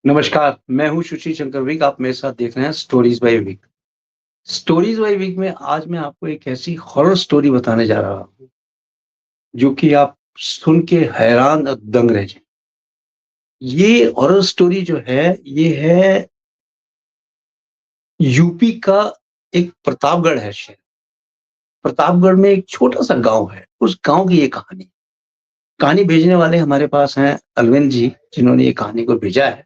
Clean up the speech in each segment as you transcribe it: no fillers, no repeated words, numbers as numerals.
नमस्कार, मैं हूँ सुशील शंकर विक, आप मेरे साथ देख रहे हैं stories by Vic. Stories by Vic में आज मैं आपको एक ऐसी हॉरर स्टोरी बताने जा रहा हूँ, जो कि आप सुन के हैरान और दंग रह जाएँ। ये हॉरर स्टोरी जो है, ये है यूपी का एक प्रतापगढ़ है शहर। प्रतापगढ़ में एक छोटा-सा गाँव है, उस गाँव की ये कहानी। कहानी भेजने वाले हमारे पास हैं अरविंद जी, जिन्होंने ये कहानी को भेजा है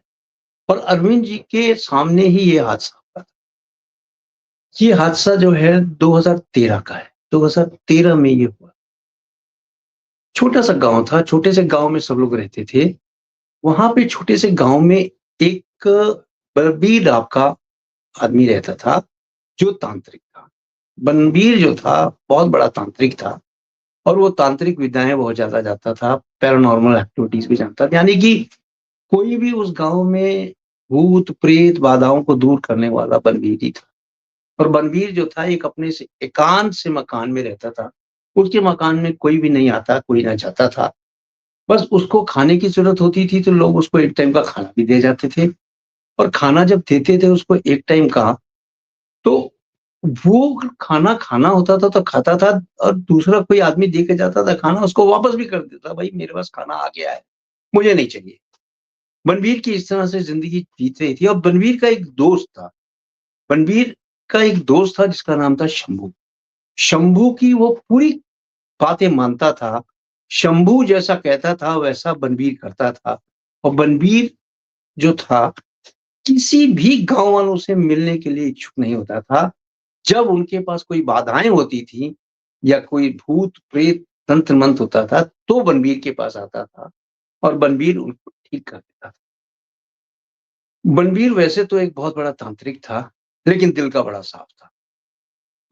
और अरविंद जी के सामने ही ये हादसा हुआ। ये हादसा जो है 2013 का है। 2013 में ये हुआ। छोटा-सा गाँव था, छोटे से गाँव में सब लोग रहते थे। वहाँ पे छोटे से गाँव में एक बलबीर नाम का आदमी रहता था, जो तांत्रिक था। बलबीर जो था, बहुत बड़ा तांत्रिक था और वो तांत्रिक विद्याएँ बहुत ज़्यादा जानता था, पैरानॉर्मल एक्टिविटीज़ भी जानता था। यानी कि कोई भी उस गाँव में भूत, प्रेत, बाधाओं को दूर करने वाला बलबीर ही था। और बलबीर जो था एक अपने से एकांत से मकान में रहता था। उसके मकान में कोई भी नहीं आता, कोई ना जाता था। बस उसको खाने की ज़रूरत होती थी तो लोग उसको एक टाइम का खाना भी दे जाते थे और खाना जब देते थे उसको एक टाइम का, तो वो खाना खाना होता था तो खाता था और दूसरा कोई आदमी दे के जाता था खाना उसको वापस भी कर देता, भाई मेरे पास खाना आ गया है, मुझे नहीं चाहिए। बनवीर की इस तरह से ज़िंदगी बीत रही थी और बनवीर का एक दोस्त था। बनवीर का एक दोस्त था जिसका नाम था शंभू। शंभू की वो पूरी बातें मानता था। शंभू जैसा कहता था वैसा बनवीर करता था और बनवीर जो था किसी भी गाँव वालों से मिलने के लिए इच्छुक नहीं होता था। जब उनके पास कोई बाधाएँ होती थी या कोई भूत-प्रेत, तंत्र-मंत्र होता था, तो बनवीर के पास आता था और बनवीर उनको ठीक कर देता था। बनवीर वैसे तो एक बहुत बड़ा तांत्रिक था, लेकिन दिल का बड़ा साफ था।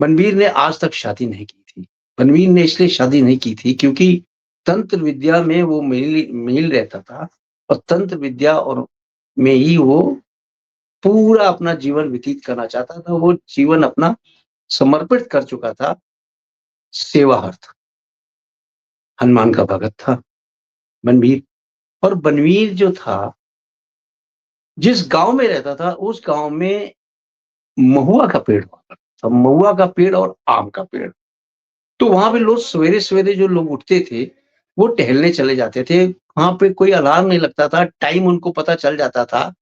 बनवीर ने आज तक शादी नहीं की थी। बनवीर ने इसलिए शादी नहीं की थी क्योंकि तंत्र विद्या में वो मील रहता था और तंत्र विद्या और में ही वो पूरा अपना जीवन व्यतीत करना चाहता था। वो जीवन अपना समर्पित कर चुका था सेवार्थ। हनुमान का भगत था बनवीर और बनवीर जो था, जिस गाँव में रहता था, उस गाँव में महुआ का पेड़ हुआ करता था। महुआ का पेड़ और आम का पेड़। तो वहाँ पे लोग सवेरे-सवेरे जो लोग उठते थे, वो टहलने चले जाते थे। वहाँ पे कोई अलार्म नहीं लगता था, टाइम उनको पता चल जाता था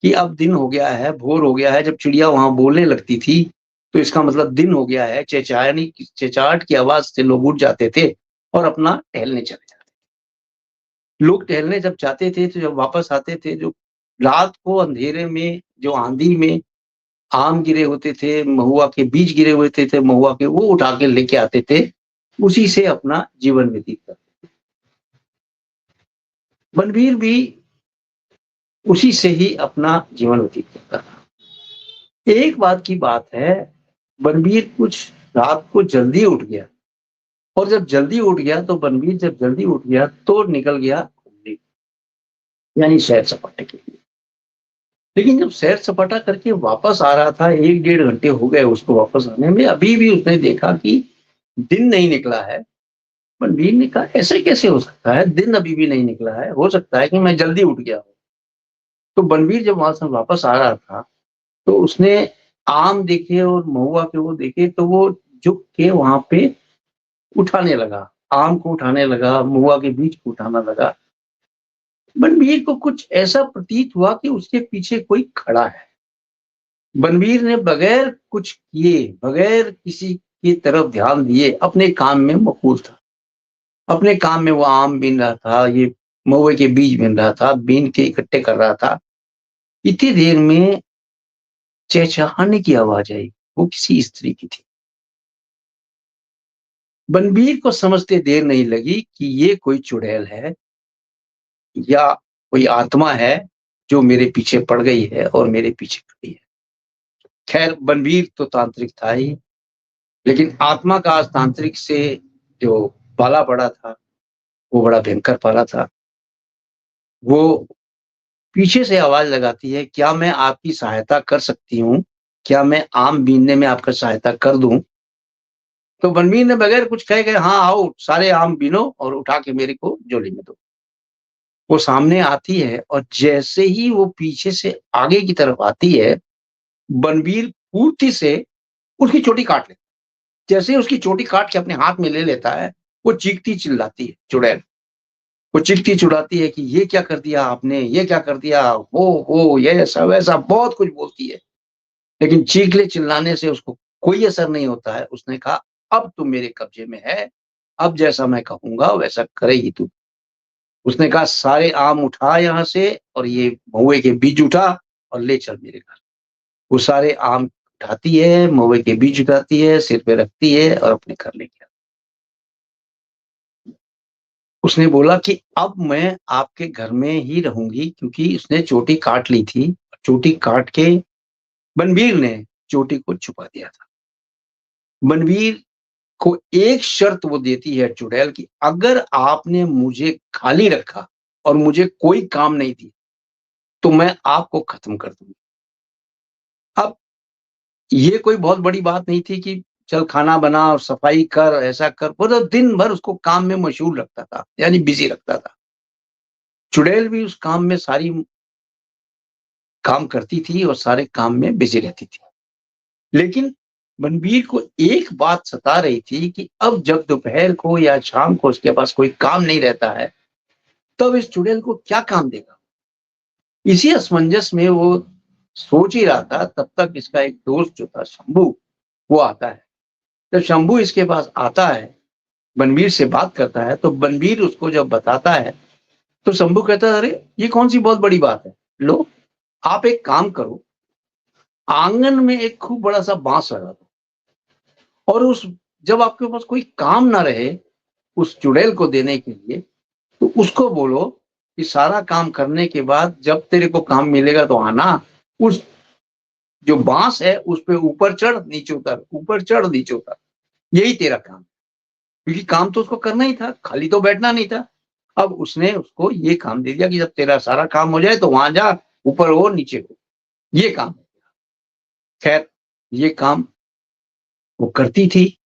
कि अब दिन हो गया है, भोर हो गया है। जब चिड़िया वहाँ बोलने लगती थी, तो इसका मतलब दिन हो गया है। चहचहाट की आवाज़ से लोग उठ जाते थे और अपना टहलने चले जाते। लोग टहलने जब जाते थे, तो जब वापस आते थे, जो रात को अंधेरे में, जो आँधी में आम गिरे होते थे, महुआ के बीज गिरे हुए थे महुआ के, वो उठा के लेके आते थे। उसी से अपना जीवन व्यतीत करते। बलवीर भी उसी से ही अपना जीवन व्यतीत करता था। एक बात की बात है, बलवीर कुछ रात को जल्दी उठ गया और जब जल्दी उठ गया तो बलवीर जब जल्दी उठ गया तो निकल गया घूमने, यानी सैर-सपाटे के लिए। लेकिन जब सैर-सपाटा करके वापस आ रहा था, 1 डेढ़ घंटे हो गए उसको वापस आने में, अभी भी उसने देखा कि दिन नहीं निकला है। बलवीर ने कहा, "ऐसे कैसे हो सकता है? दिन अभी भी नहीं निकला है। हो सकता है कि मैं जल्दी उठ गया हूँ।" तो बलवीर जब वहाँ से वापस आ रहा था, तो उसने आम देखे और महुआ के वो देखे, तो वो झुक के वहाँ पे उठाने लगा। आम को उठाने लगा, महुआ के बीज को उठाने लगा। बलवीर को कुछ ऐसा प्रतीत हुआ कि उसके पीछे कोई खड़ा है। बलवीर ने बगैर कुछ किए, बगैर किसी की तरफ ध्यान दिए, अपने काम में मशगूल था। अपने काम में वो आम बीन रहा था, ये महुए के बीज बीन रहा था, बीन के इकट्ठे कर रहा था। इतनी देर में चहचहाने की आवाज़ आई, वो किसी स्त्री की थी। बलवीर को समझते देर नहीं लगी कि ये कोई चुड़ैल है या कोई आत्मा है, जो मेरे पीछे पड़ गई है और मेरे पीछे खड़ी है। खैर बलवीर तो तांत्रिक था ही, लेकिन आत्मा का आज तांत्रिक से जो पाला पड़ा था, वो बड़ा भयंकर पाला था। वो पीछे से आवाज़ लगाती है, "क्या मैं आपकी सहायता कर सकती हूँ? क्या मैं आम बीनने में आपका सहायता कर दूँ?" तो बनवीर ने बगैर कुछ कहे, "हाँ, आओ सारे आम बीनो और उठा के मेरे को झोली में दो।" वो सामने आती है और जैसे ही वो पीछे से आगे की तरफ आती है, बनवीर फुर्ती से उसकी चोटी काट लेता है। जैसे ही उसकी चोटी काट के अपने हाथ में ले लेता है, वो चीखती चिल्लाती है चुड़ैल। वो चीखती चिल्लाती है कि ये क्या कर दिया आपने? ये क्या कर दिया? वो ये ऐसा-वैसा बहुत कुछ बोलती है। लेकिन चीखने चिल्लाने से उसको कोई असर नहीं होता है। उसने कहा, "अब तू मेरे कब्ज़े में है, अब जैसा मैं कहूँगा वैसा करेगी तू।" उसने कहा, "सारे आम उठा यहाँ से और ये महुए के बीज उठा और ले चल मेरे घर।" वो सारे आम उठाती है, महुए के बीज उठाती है, सिर पे रखती है और अपने घर लेके आती है। उसने बोला कि अब मैं आपके घर में ही रहूँगी क्योंकि उसने चोटी काट ली थी। चोटी काट के बनवीर ने चोटी को छुपा दिया था। बनवीर को एक शर्त वो देती है चुड़ैल कि अगर आपने मुझे खाली रखा और मुझे कोई काम नहीं दिया, तो मैं आपको खत्म कर दूँगी। अब ये कोई बहुत बड़ी बात नहीं थी कि चल खाना बना और सफाई कर, ऐसा कर, वो तो दिन भर उसको काम में मशगूल रखता था, यानी बिज़ी रखता था। चुड़ैल भी उस काम में सारी काम करती थी और सारे काम में बिज़ी रहती थी। लेकिन बनवीर को एक बात सता रही थी कि अब जब दोपहर को या शाम को उसके पास कोई काम नहीं रहता है, तब इस चुड़ैल को क्या काम देगा? इसी असमंजस में वो सोच ही रहा था, तब तक इसका एक दोस्त जो था शंभू, वो आता है। जब शंभू इसके पास आता है, बनवीर से बात करता है, तो बनवीर उसको जब बताता है, तो शंभू कहता है, "अरे! ये कौन-सी बहुत बड़ी बात है? लो, आप एक काम करो, आँगन में एक खूब बड़ा-सा बाँस लगा दो और उस जब आपके पास कोई काम ना रहे, उस चुड़ैल को देने के लिए, तो उसको बोलो कि सारा काम करने के बाद जब तेरे को काम मिलेगा तो आना, उस जो बाँस है उस पे ऊपर चढ़, नीचे उतर, ऊपर चढ़, नीचे उतर। यही तेरा काम है। क्योंकि काम तो उसको करना ही था, खाली तो बैठना नहीं था। अब उसने उसको ये काम दे दिया कि जब तेरा सारा काम हो जाए तो वहाँ जा, ऊपर हो, नीचे हो, ये काम है। खैर, ये काम वो करती थी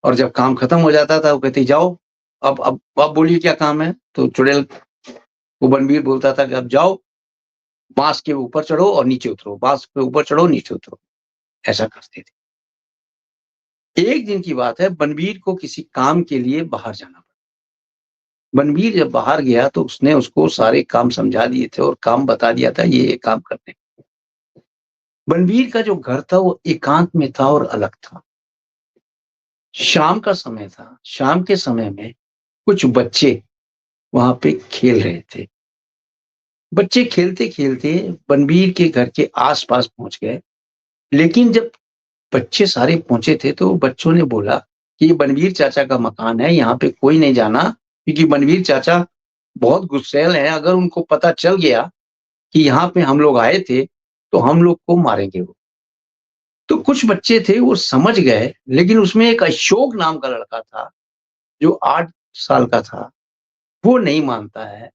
और जब काम खत्म हो जाता था, वो कहती जाओ, अब बोलिए क्या काम है? तो चुड़ैल को बनवीर बोलता था कि अब जाओ, बाँस के ऊपर चढ़ो और नीचे उतरो, बाँस के ऊपर चढ़ो, नीचे उतरो। ऐसा करते थे। एक दिन की बात है, बनवीर को किसी काम के लिए बाहर जाना पड़ा। बनवीर जब बाहर गया तो उसने उसको सारे काम समझा दिए थे और काम बता दिया था, ये काम करने। बनवीर का जो घर था वो एकांत में था और अलग था। शाम का समय था, शाम के समय में कुछ बच्चे वहाँ पे खेल रहे थे। बच्चे खेलते-खेलते बनवीर के घर के आस-पास पहुँच गए, लेकिन जब बच्चे सारे पहुँचे थे तो बच्चों ने बोला कि ये बनवीर चाचा का मकान है, यहाँ पे कोई नहीं जाना क्योंकि बनवीर चाचा बहुत गुस्सैल हैं, अगर उनको पता चल गया कि यहाँ पे हम लोग आए थे, तो हम लोग को मारेंगे वो। तो कुछ बच्चे थे वो समझ गए, लेकिन उसमें एक अशोक नाम का लड़का था, जो 8 साल का था, वो नहीं मानता है।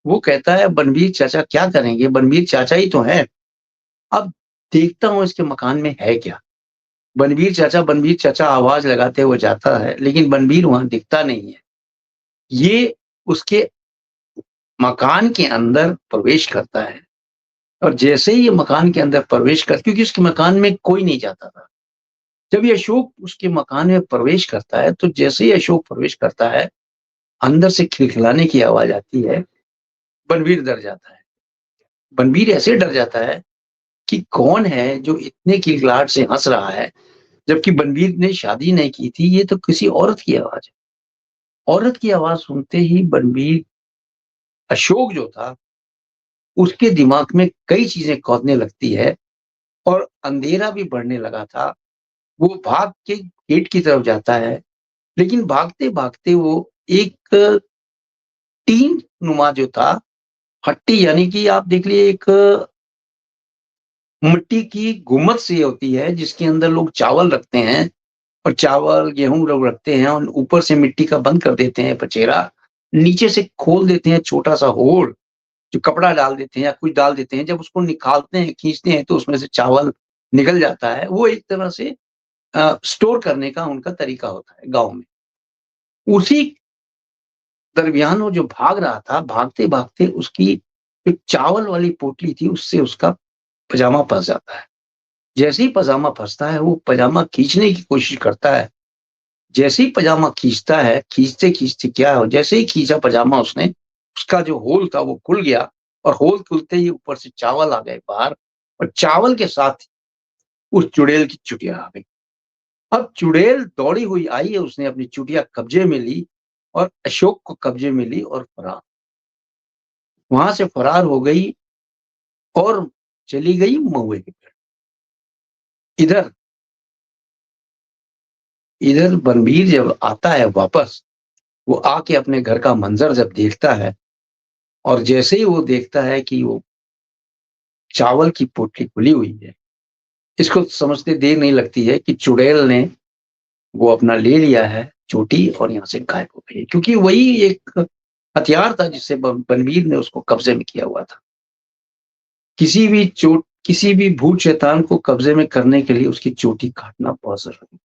वो कहता है बनवीर चाचा क्या करेंगे? बनवीर चाचा ही तो हैं। अब देखता हूँ इसके मकान में है क्या? बनवीर चाचा आवाज़ लगाते हुए जाता है, लेकिन बनवीर वहाँ दिखता नहीं है। ये उसके मकान के अंदर प्रवेश करता है और जैसे ही ये मकान के अंदर प्रवेश कर क्योंकि उसके मकान में कोई नहीं जाता था। जब ये अशोक उसके मकान में प्रवेश करता है, तो जैसे ही अशोक प्रवेश करता है, अंदर से खिलखिलाने की आवाज़ आती है, बनवीर डर जाता है। बनवीर ऐसे डर जाता है कि कौन है जो इतने किलकिलाहट से हँस रहा है, जबकि बनवीर ने शादी नहीं की थी, ये तो किसी औरत की आवाज़ है। औरत की आवाज़ सुनते ही बनवीर अशोक जो था, उसके दिमाग में कई चीज़ें कौंधने लगती है और अंधेरा भी बढ़ने लगा था। वो भाग के गेट की तरफ जाता है, लेकिन भागते-भागते वो एक टीन नुमा जो था, हट्टी यानी कि आप देख लीजिए एक मिट्टी की गुम्मद सी होती है, जिसके अंदर लोग चावल रखते हैं और चावल, गेहूँ लोग रखते हैं और ऊपर से मिट्टी का बंद कर देते हैं पचेरा। नीचे से खोल देते हैं छोटा-सा होल, जो कपड़ा डाल देते हैं या कुछ डाल देते हैं। जब उसको निकालते हैं, खींचते हैं तो उसमें से चावल निकल जाता है। वो एक तरह से स्टोर करने का उनका तरीका होता है गाँव में। उसी दरमियान वो जो भाग रहा था, भागते-भागते उसकी एक चावल वाली पोटली थी, उससे उसका पजामा फँस जाता है। जैसे ही पजामा फँसता है, वो पजामा खींचने की कोशिश करता है। जैसे ही पजामा खींचता है, खींचते-खींचते क्या हो जैसे ही खींचा पजामा उसने, उसका जो होल था वो खुल गया और होल खुलते ही ऊपर से चावल आ गए बाहर और चावल के साथ उस चुड़ैल की चुटिया आ गई। अब चुड़ैल दौड़ी हुई आई है, उसने अपनी चुटिया कब्जे में ली और अशोक को कब्जे में ली और फरार। वहाँ से फरार हो गई और चली गई महुए के पेड़। इधर इधर बलबीर जब आता है वापस, वो आके अपने घर का मंज़र जब देखता है और जैसे ही वो देखता है कि वो चावल की पोटली खुली हुई है, इसको समझते देर नहीं लगती है कि चुड़ैल ने वो अपना ले लिया है चोटी और यहाँ से गायब हो गई है। क्योंकि वही एक हथियार था जिससे ब बलबीर ने उसको कब्ज़े में किया हुआ था। किसी भी भूत शैतान को कब्ज़े में करने के लिए उसकी चोटी काटना बहुत ज़रूरी।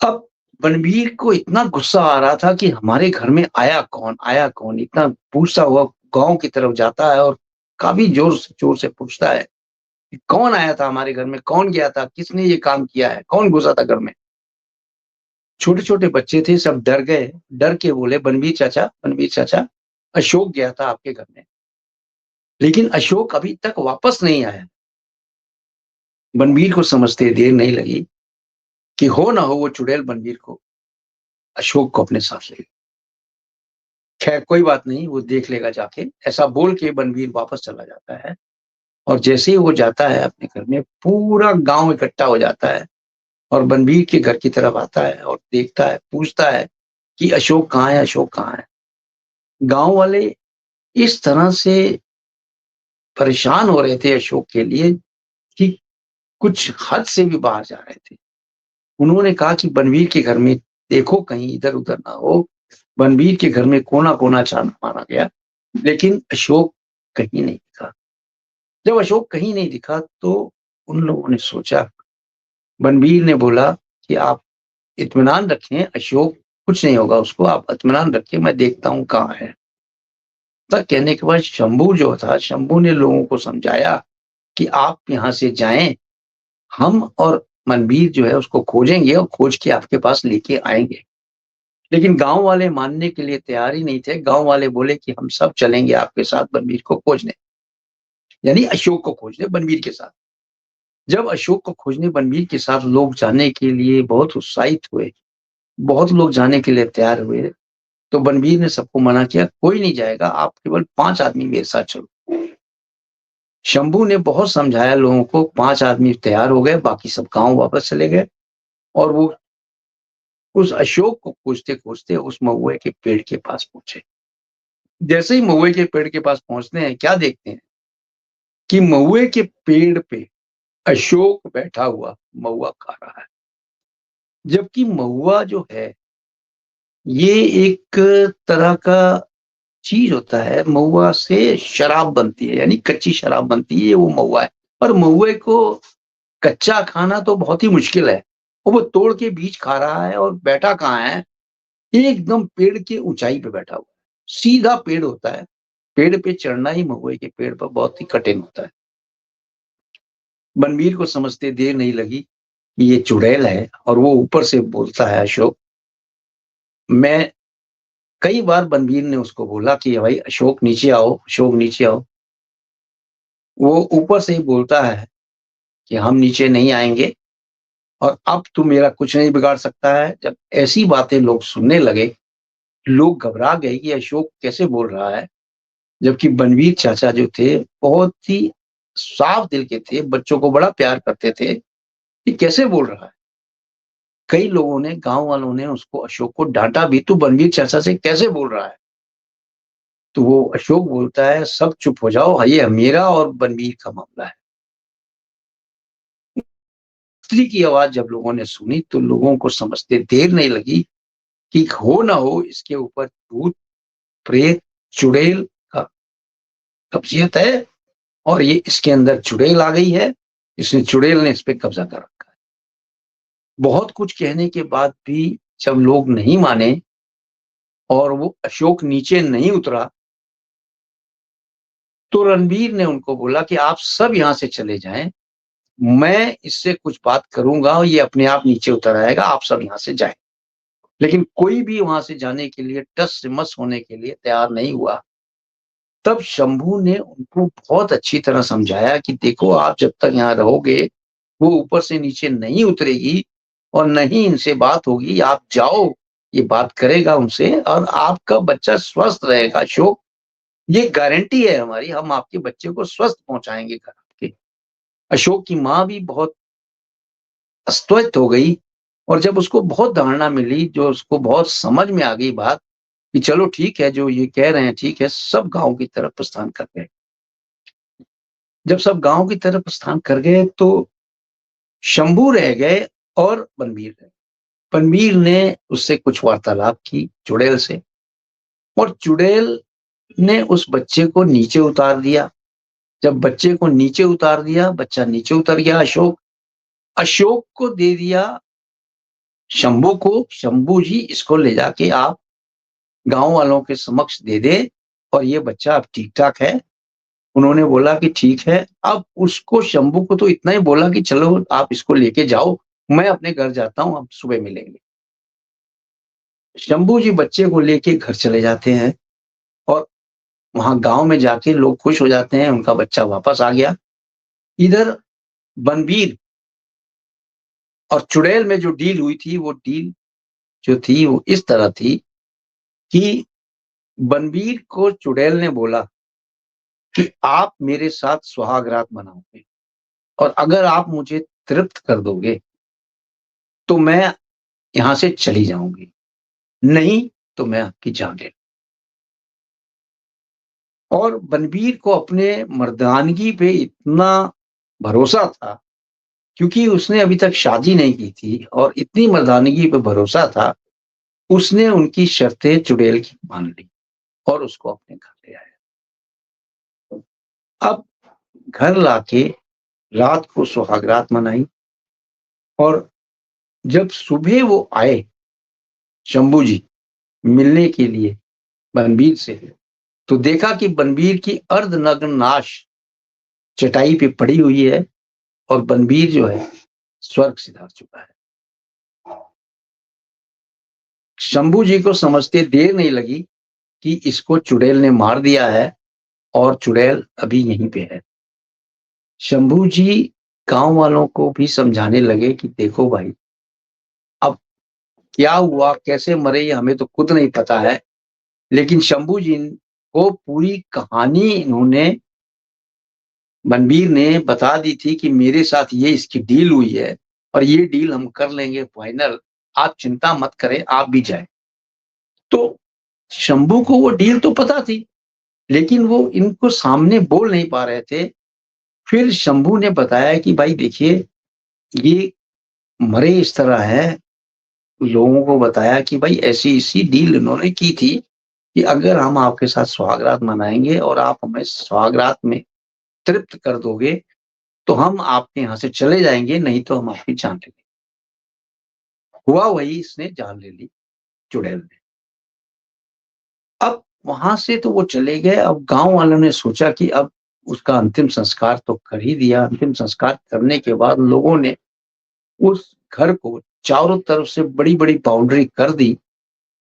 अब बलबीर को इतना गुस्सा आ रहा था कि हमारे घर में आया कौन? आया कौन? इतना पूछता हुआ गाँव की तरफ जाता है और काफ़ी ज़ोर से पूछता है कि कौन आया था हमारे घर में? कौन गया था? किसने ये काम किया है? कौन घुसा था घर में? छोटे-छोटे बच्चे थे, सब डर गए। डर के बोले, बनवीर चाचा, अशोक गया था आपके घर में, लेकिन अशोक अभी तक वापस नहीं आया। बनवीर को समझते देर नहीं लगी कि हो ना हो वो चुड़ैल बनवीर को अशोक को अपने साथ ले गई। खैर कोई बात नहीं, वो देख लेगा जाके, ऐसा बोल के बनवीर वापस चला जाता है और जैसे ही वो जाता है अपने घर में, पूरा गाँव इकट्ठा हो जाता है और बनवीर के घर की तरफ आता है और देखता है, पूछता है कि अशोक कहाँ है? अशोक कहाँ है? गाँव वाले इस तरह से परेशान हो रहे थे अशोक के लिए कि कुछ हद से भी बाहर जा रहे थे। उन्होंने कहा कि बनवीर के घर में देखो कहीं इधर-उधर ना हो। बनवीर के घर में कोना-कोना छान मारा गया, लेकिन अशोक कहीं नहीं दिखा। जब अशोक कहीं नहीं दिखा तो उन लोगों ने सोचा, बनवीर ने बोला कि आप इत्मीनान रखें, अशोक कुछ नहीं होगा उसको, आप इत्मीनान रखिए, मैं देखता हूँ कहाँ है। ऐसा कहने के बाद शंभू जो था, शंभू ने लोगों को समझाया कि आप यहाँ से जाएँ, हम और मनवीर जो है उसको खोजेंगे और खोज के आपके पास लेके आएँगे। लेकिन गाँव वाले मानने के लिए तैयार ही नहीं थे। गाँव वाले बोले कि हम सब चलेंगे आपके साथ बनवीर को खोजने, यानी अशोक को खोजने बनवीर के साथ। जब अशोक को खोजने बनवीर के साथ लोग जाने के लिए बहुत उत्साहित हुए, बहुत लोग जाने के लिए तैयार हुए, तो बनवीर ने सबको मना किया, कोई नहीं जाएगा, आप केवल 5 आदमी मेरे साथ चलो। शंभू ने बहुत समझाया लोगों को, 5 आदमी तैयार हो गए, बाकी सब गाँव वापस चले गए और वो उस अशोक को खोजते-खोजते उस महुए के पेड़ के पास पहुँचे। जैसे ही महुए के पेड़ के पास पहुँचते हैं, क्या देखते हैं कि महुए के पेड़ पे अशोक बैठा हुआ महुआ खा रहा है। जबकि महुआ जो है, ये एक तरह का चीज़ होता है, महुआ से शराब बनती है, यानी कच्ची शराब बनती है, ये वो महुआ है। और महुए को कच्चा खाना तो बहुत ही मुश्किल है। और वो तोड़ के बीज खा रहा है और बैठा कहाँ है, एकदम पेड़ की ऊँचाई पे बैठा हुआ है। सीधा पेड़ होता है, पेड़ पे चढ़ना ही महुए के पेड़ पर बहुत ही कठिन होता है। बनवीर को समझते देर नहीं लगी कि ये चुड़ैल है और वो ऊपर से बोलता है अशोक, मैं कई बार बनवीर ने उसको बोला कि भाई अशोक नीचे आओ, अशोक नीचे आओ। वो ऊपर से ही बोलता है कि हम नीचे नहीं आएँगे और अब तू मेरा कुछ नहीं बिगाड़ सकता है। जब ऐसी बातें लोग सुनने लगे, लोग घबरा गए कि अशोक कैसे बोल रहा है। जबकि बनवीर चाचा जो थे, बहुत ही साफ दिल के थे, बच्चों को बड़ा प्यार करते थे, ये कैसे बोल रहा है? कई लोगों ने, गाँव वालों ने उसको अशोक को डाँटा भी, "तू बनवीर चाचा से कैसे बोल रहा है?" तो वो अशोक बोलता है, "सब चुप हो जाओ, ये मेरा और बनवीर का मामला है।" स्त्री की आवाज़ जब लोगों ने सुनी, तो लोगों को समझते देर नहीं लगी कि हो ना हो इसके ऊपर भूत, प्रेत, चुड़ैल का कब्ज़ियत है और ये इसके अंदर चुड़ैल आ गई है, इसने चुड़ैल ने इस पे कब्ज़ा कर रखा है। बहुत कुछ कहने के बाद भी जब लोग नहीं माने, और वो अशोक नीचे नहीं उतरा, तो रणवीर ने उनको बोला कि आप सब यहाँ से चले जाएँ, मैं इससे कुछ बात करूँगा और ये अपने आप नीचे उतर आएगा, आप सब यहाँ से जाएँ। लेकिन कोई भी वहाँ से जाने के लिए टस से मस होने के लिए तैयार नहीं हुआ। तब शंभू ने उनको बहुत अच्छी तरह समझाया कि देखो आप जब तक यहाँ रहोगे, वो ऊपर से नीचे नहीं उतरेगी और नहीं इनसे बात होगी, आप जाओ, ये बात करेगा उनसे और आपका बच्चा स्वस्थ रहेगा अशोक, ये गारंटी है हमारी, हम आपके बच्चे को स्वस्थ पहुँचाएँगे घर के। अशोक की माँ भी बहुत अस्वस्थ हो गई और जब उसको बहुत धारणा मिली, जो उसको बहुत समझ में आ गई बात कि चलो ठीक है, जो ये कह रहे हैं ठीक है, सब गाँव की तरफ प्रस्थान कर गए। जब सब गाँव की तरफ प्रस्थान कर गए तो शंभू रह गए और बनवीर रह गए। बनवीर ने उससे कुछ वार्तालाप की चुड़ैल से और चुड़ैल ने उस बच्चे को नीचे उतार दिया। जब बच्चे को नीचे उतार दिया, बच्चा नीचे उतर गया अशोक। अशोक को दे दिया शंभू को, शंभू जी इसको ले जाके आप गाँव वालों के समक्ष दे दें और ये बच्चा अब ठीक-ठाक है। उन्होंने बोला कि ठीक है, अब उसको शंभू को तो इतना ही बोला कि चलो आप इसको लेके जाओ, मैं अपने घर जाता हूँ, हम सुबह मिलेंगे। शंभू जी बच्चे को लेके घर चले जाते हैं और वहाँ गाँव में जाके लोग खुश हो जाते हैं, उनका बच्चा वापस आ गया। इधर बनवीर और चुड़ैल में जो डील हुई थी, वो डील जो थी वो इस तरह थी कि बनवीर को चुड़ैल ने बोला कि आप मेरे साथ सुहागरात मनाओगे और अगर आप मुझे तृप्त कर दोगे, तो मैं यहाँ से चली जाऊँगी, नहीं तो मैं आपकी जान ले और बनवीर को अपने मर्दानगी पे इतना भरोसा था, क्योंकि उसने अभी तक शादी नहीं की थी और इतनी मर्दानगी पे भरोसा था, उसने उनकी शर्तें चुड़ैल की मान ली और उसको अपने घर ले आया। अब घर लाके रात को सुहागरात मनाई और जब सुबह वो आए, शंभू जी, मिलने के लिए बनवीर से, तो देखा कि बनवीर की अर्धनग्न नाश चटाई पे पड़ी हुई है और बनवीर जो है स्वर्ग सिधार चुका है। शंभू जी को समझते देर नहीं लगी कि इसको चुड़ैल ने मार दिया है और चुड़ैल अभी यहीं पे है। शंभू जी गाँव वालों को भी समझाने लगे कि देखो भाई, अब क्या हुआ, कैसे मरे ये हमें तो खुद नहीं पता है, लेकिन शंभू जी को पूरी कहानी इन्होंने बनवीर ने बता दी थी कि मेरे साथ ये इसकी डील हुई है और ये डील हम कर लेंगे फाइनल, आप चिंता मत करें, आप भी जाएँ। तो शंभू को वो डील तो पता थी, लेकिन वो इनको सामने बोल नहीं पा रहे थे। फिर शंभू ने बताया कि भाई देखिए, ये मरे इस तरह हैं, लोगों को बताया कि भाई ऐसी-ऐसी डील इन्होंने की थी कि अगर हम आपके साथ सुहागरात मनाएँगे और आप हमें सुहागरात में तृप्त कर दोगे, तो हम आपके यहाँ से चले जाएँगे, नहीं तो हम आपकी जान लेंगे। हुआ वही, इसने जान ले ली चुड़ैल ने। अब वहाँ से तो वो चले गए, अब गाँव वालों ने सोचा कि अब उसका अंतिम संस्कार तो कर ही दिया, अंतिम संस्कार करने के बाद लोगों ने उस घर को चारों तरफ से बड़ी-बड़ी बाउंड्री कर दी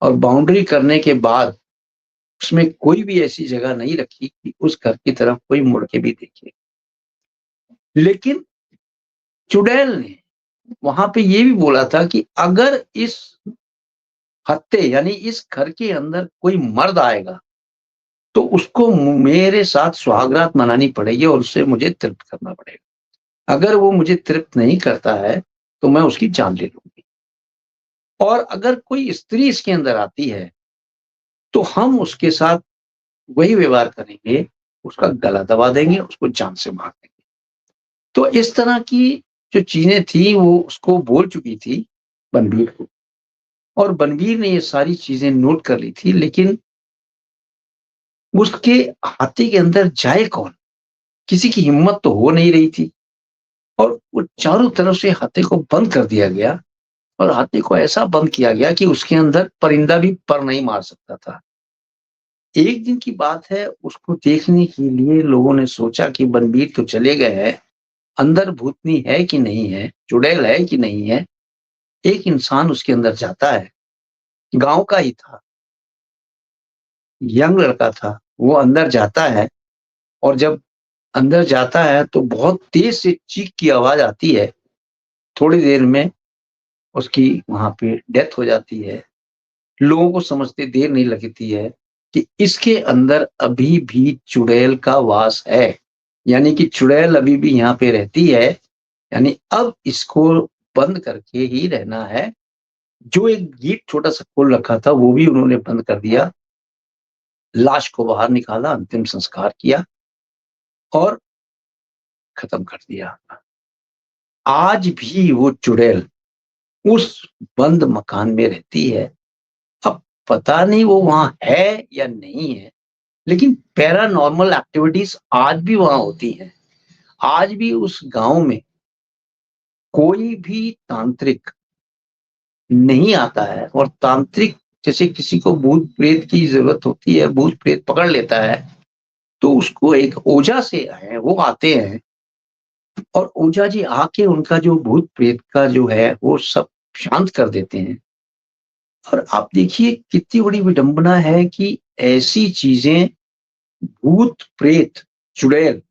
और बाउंड्री करने के बाद उसमें कोई भी ऐसी जगह नहीं रखी कि उस घर की तरफ कोई मुड़ के भी देखे। लेकिन चुड़ैल ने वहाँ पे ये भी बोला था कि अगर इस हत्थे यानी इस घर के अंदर कोई मर्द आएगा, तो उसको मेरे साथ सुहागरात मनानी पड़ेगी और उससे मुझे तृप्त करना पड़ेगा। अगर वो मुझे तृप्त नहीं करता है, तो मैं उसकी जान ले लूँगी और अगर कोई स्त्री इसके अंदर आती है, तो हम उसके साथ वही व्यवहार करेंगे, उसका गला दबा देंगे, उसको जान से मार देंगे। तो इस तरह की जो चीज़ें थी, वो उसको बोल चुकी थी बनवीर को और बनवीर ने ये सारी चीज़ें नोट कर ली थी, लेकिन उसके हाथी के अंदर जाए कौन? किसी की हिम्मत तो हो नहीं रही थी और वो चारों तरफ से हाथे को बंद कर दिया गया और हाथी को ऐसा बंद किया गया कि उसके अंदर परिंदा भी पर नहीं मार सकता था। एक दिन की बात है, उसको देखने के लिए लोगों ने सोचा कि बलबीर तो चले गए हैं, अंदर भूतनी है कि नहीं है, चुड़ैल है कि नहीं है। एक इंसान उसके अंदर जाता है, गाँव का ही था, यंग लड़का था, वो अंदर जाता है और जब अंदर जाता है तो बहुत तेज़ से चीख की आवाज़ आती है। थोड़ी देर में उसकी वहाँ पे डेथ हो जाती है। लोगों को समझते देर नहीं लगती है कि इसके अंदर अभी भी चुड़ैल का वास है। यानी कि चुड़ैल अभी भी यहाँ पे रहती है, यानी अब इसको बंद करके ही रहना है। जो एक गेट छोटा-सा खोल रखा था, वो भी उन्होंने बंद कर दिया। लाश को बाहर निकाला, अंतिम संस्कार किया और खत्म कर दिया। आज भी वो चुड़ैल उस बंद मकान में रहती है। अब पता नहीं वो वहाँ है या नहीं है, लेकिन पैरानॉर्मल एक्टिविटीज़ आज भी वहाँ होती हैं। आज भी उस गाँव में कोई भी तांत्रिक नहीं आता है और तांत्रिक जैसे किसी को भूत-प्रेत की ज़रूरत होती है, भूत-प्रेत पकड़ लेता है, तो उसको एक ओझा से है, वो आते हैं और ओझा जी आके उनका जो भूत-प्रेत का जो है, वो सब शांत कर देते हैं। और आप देखिए कितनी बड़ी विडंबना है कि ऐसी चीज़ें भूत-प्रेत, चुड़ैल,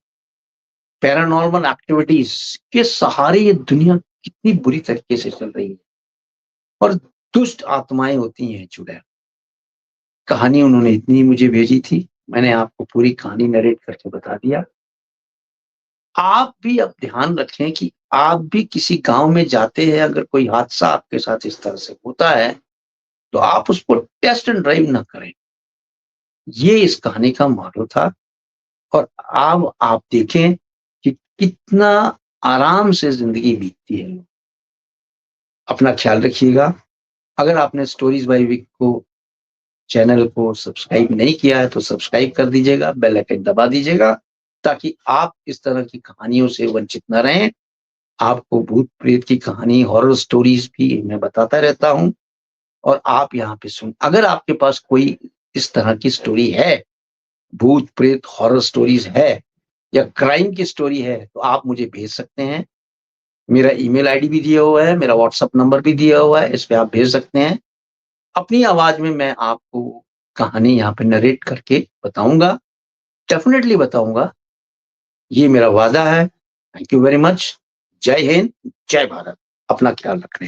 पैरानॉर्मल एक्टिविटीज़ के सहारे ये दुनिया कितनी बुरी तरीके से चल रही है और दुष्ट आत्माएँ होती हैं चुड़ैल। कहानी उन्होंने इतनी मुझे भेजी थी, मैंने आपको पूरी कहानी नरेट करके बता दिया। आप भी अब ध्यान रखें कि आप भी किसी गाँव में जाते हैं, अगर कोई हादसा आपके साथ इस तरह से होता है, तो आप उसको टेस्ट एंड ड्राइव ना करें। ये इस कहानी का मोरल था और अब आप देखें कि कितना आराम से ज़िंदगी बीतती है। अपना ख़्याल रखिएगा। अगर आपने स्टोरीज़ बाय विक को चैनल को सब्सक्राइब नहीं किया है, तो सब्सक्राइब कर दीजिएगा, बेल आइकन दबा दीजिएगा, ताकि आप इस तरह की कहानियों से वंचित ना रहें। आपको भूत-प्रेत की कहानी, हॉरर स्टोरीज़ भी मैं बताता रहता हूँ और आप यहाँ पे अगर आपके पास कोई इस तरह की स्टोरी है, भूत-प्रेत हॉरर स्टोरीज़ है या क्राइम की स्टोरी है, तो आप मुझे भेज सकते हैं। मेरा ईमेल आईडी भी दिया हुआ है, मेरा व्हाट्सएप नंबर भी दिया हुआ है, इस पे आप भेज सकते हैं। अपनी आवाज़ में मैं आपको कहानी यहाँ पे नरेट करके बताऊँगा, डेफ़िनेटली बताऊँगा। ये मेरा वादा है। Thank you very much. जय हिंद, जय भारत। अपना ख्याल रखना।